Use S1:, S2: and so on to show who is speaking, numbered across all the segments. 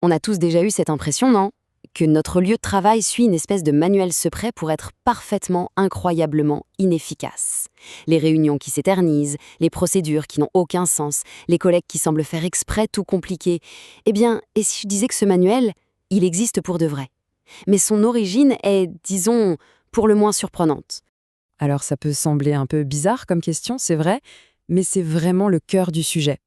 S1: On a tous déjà eu cette impression, non? Que notre lieu de travail suit une espèce de manuel secret pour être parfaitement, incroyablement inefficace. Les réunions qui s'éternisent, les procédures qui n'ont aucun sens, les collègues qui semblent faire exprès tout compliquer. Eh bien, et si je disais que ce manuel, il existe pour de vrai? Mais son origine est, disons, pour le moins surprenante.
S2: Alors ça peut sembler un peu bizarre comme question, c'est vrai, mais c'est vraiment le cœur du sujet.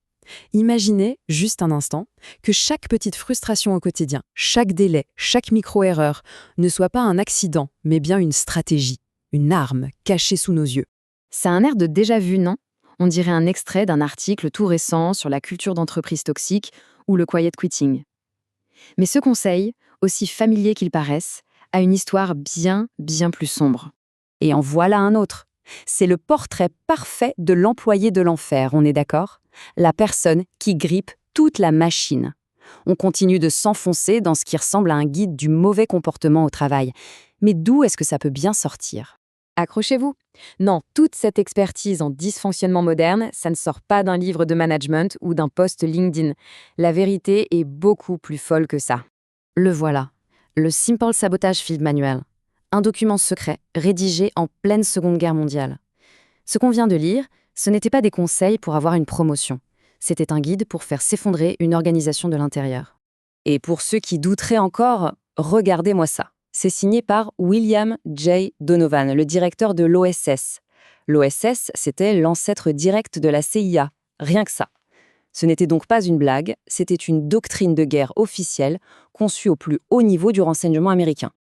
S2: Imaginez, juste un instant, que chaque petite frustration au quotidien, chaque délai, chaque micro-erreur ne soit pas un accident, mais bien une stratégie, une arme cachée sous nos yeux.
S1: Ça a un air de déjà-vu, non? On dirait un extrait d'un article tout récent sur la culture d'entreprise toxique ou le quiet quitting. Mais ce conseil, aussi familier qu'il paraisse, a une histoire bien, bien plus sombre.
S2: Et en voilà un autre. C'est le portrait parfait de l'employé de l'enfer, on est d'accord? La personne qui grippe toute la machine. On continue de s'enfoncer dans ce qui ressemble à un guide du mauvais comportement au travail. Mais d'où est-ce que ça peut bien sortir? Accrochez-vous. Non, toute cette expertise en dysfonctionnement moderne, ça ne sort pas d'un livre de management ou d'un post LinkedIn. La vérité est beaucoup plus folle que ça. Le voilà, le Simple Sabotage Field Manual. Un document secret, rédigé en pleine Seconde Guerre mondiale. Ce qu'on vient de lire, ce n'était pas des conseils pour avoir une promotion. C'était un guide pour faire s'effondrer une organisation de l'intérieur. Et pour ceux qui douteraient encore, regardez-moi ça. C'est signé par William J. Donovan, le directeur de l'OSS. L'OSS, c'était l'ancêtre direct de la CIA. Rien que ça. Ce n'était donc pas une blague, c'était une doctrine de guerre officielle conçue au plus haut niveau du renseignement américain.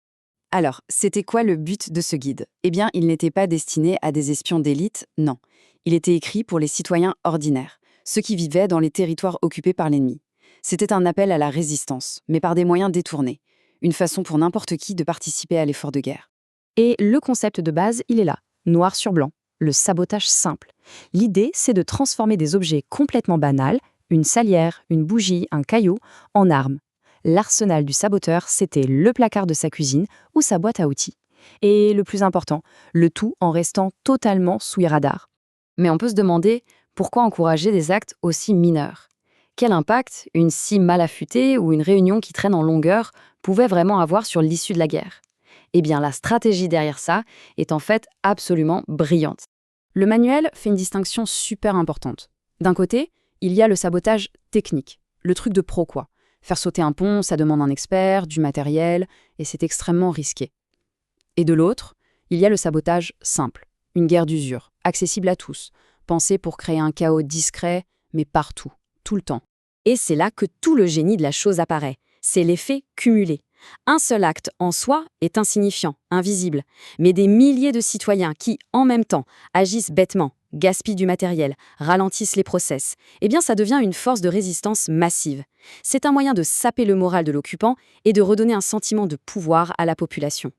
S2: Alors, c'était quoi le but de ce guide? Eh bien, il n'était pas destiné à des espions d'élite, non. Il était écrit pour les citoyens ordinaires, ceux qui vivaient dans les territoires occupés par l'ennemi. C'était un appel à la résistance, mais par des moyens détournés. Une façon pour n'importe qui de participer à l'effort de guerre. Et le concept de base, il est là, noir sur blanc, le sabotage simple. L'idée, c'est de transformer des objets complètement banals, une salière, une bougie, un caillou, en armes. L'arsenal du saboteur, c'était le placard de sa cuisine ou sa boîte à outils. Et le plus important, le tout en restant totalement sous les radars. Mais on peut se demander pourquoi encourager des actes aussi mineurs? Quel impact une scie mal affûtée ou une réunion qui traîne en longueur pouvait vraiment avoir sur l'issue de la guerre? Eh bien, la stratégie derrière ça est en fait absolument brillante. Le manuel fait une distinction super importante. D'un côté, il y a le sabotage technique, le truc de pro quoi. Faire sauter un pont, ça demande un expert, du matériel, et c'est extrêmement risqué. Et de l'autre, il y a le sabotage simple, une guerre d'usure, accessible à tous, pensée pour créer un chaos discret, mais partout, tout le temps. Et c'est là que tout le génie de la chose apparaît. C'est l'effet cumulé. Un seul acte en soi est insignifiant, invisible, mais des milliers de citoyens qui, en même temps, agissent bêtement, gaspillent du matériel, ralentissent les process, eh bien ça devient une force de résistance massive. C'est un moyen de saper le moral de l'occupant et de redonner un sentiment de pouvoir à la population.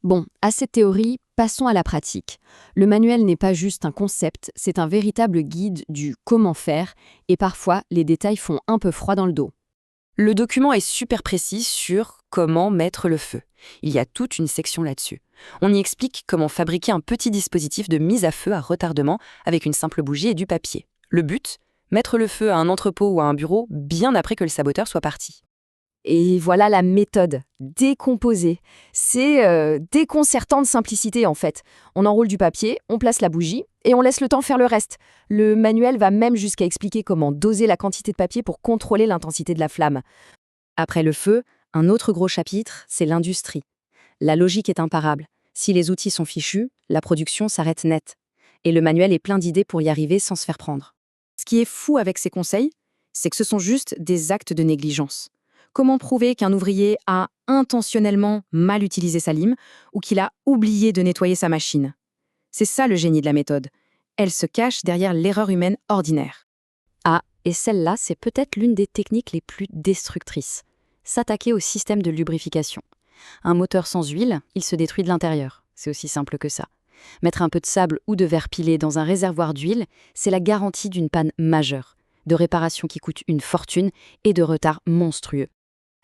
S2: Bon, à cette théorie, passons à la pratique. Le manuel n'est pas juste un concept, c'est un véritable guide du comment faire, et parfois les détails font un peu froid dans le dos. Le document est super précis sur comment mettre le feu. Il y a toute une section là-dessus. On y explique comment fabriquer un petit dispositif de mise à feu à retardement avec une simple bougie et du papier. Le but, mettre le feu à un entrepôt ou à un bureau bien après que le saboteur soit parti. Et voilà la méthode, décomposer. C'est déconcertant de simplicité en fait. On enroule du papier, on place la bougie et on laisse le temps faire le reste. Le manuel va même jusqu'à expliquer comment doser la quantité de papier pour contrôler l'intensité de la flamme. Après le feu, un autre gros chapitre, c'est l'industrie. La logique est imparable. Si les outils sont fichus, la production s'arrête net. Et le manuel est plein d'idées pour y arriver sans se faire prendre. Ce qui est fou avec ces conseils, c'est que ce sont juste des actes de négligence. Comment prouver qu'un ouvrier a intentionnellement mal utilisé sa lime ou qu'il a oublié de nettoyer sa machine? C'est ça le génie de la méthode. Elle se cache derrière l'erreur humaine ordinaire. Ah, et celle-là, c'est peut-être l'une des techniques les plus destructrices. S'attaquer au système de lubrification. Un moteur sans huile, il se détruit de l'intérieur. C'est aussi simple que ça. Mettre un peu de sable ou de verre pilé dans un réservoir d'huile, c'est la garantie d'une panne majeure, de réparation qui coûte une fortune et de retard monstrueux.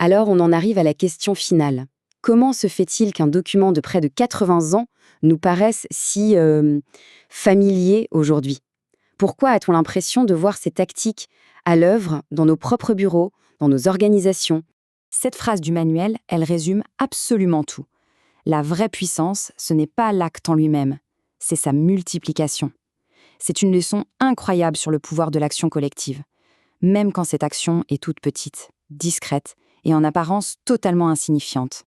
S2: Alors on en arrive à la question finale. Comment se fait-il qu'un document de près de 80 ans nous paraisse si familier aujourd'hui? Pourquoi a-t-on l'impression de voir ces tactiques à l'œuvre dans nos propres bureaux, dans nos organisations, Cette phrase du manuel, elle résume absolument tout. La vraie puissance, ce n'est pas l'acte en lui-même, c'est sa multiplication. C'est une leçon incroyable sur le pouvoir de l'action collective, même quand cette action est toute petite, discrète et en apparence totalement insignifiante.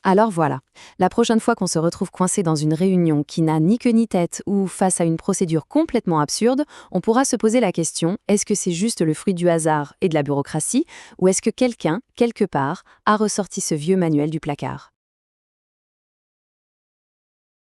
S1: Alors voilà, la prochaine fois qu'on se retrouve coincé dans une réunion qui n'a ni queue ni tête ou face à une procédure complètement absurde, on pourra se poser la question, est-ce que c'est juste le fruit du hasard et de la bureaucratie, ou est-ce que quelqu'un, quelque part, a ressorti ce vieux manuel du placard ?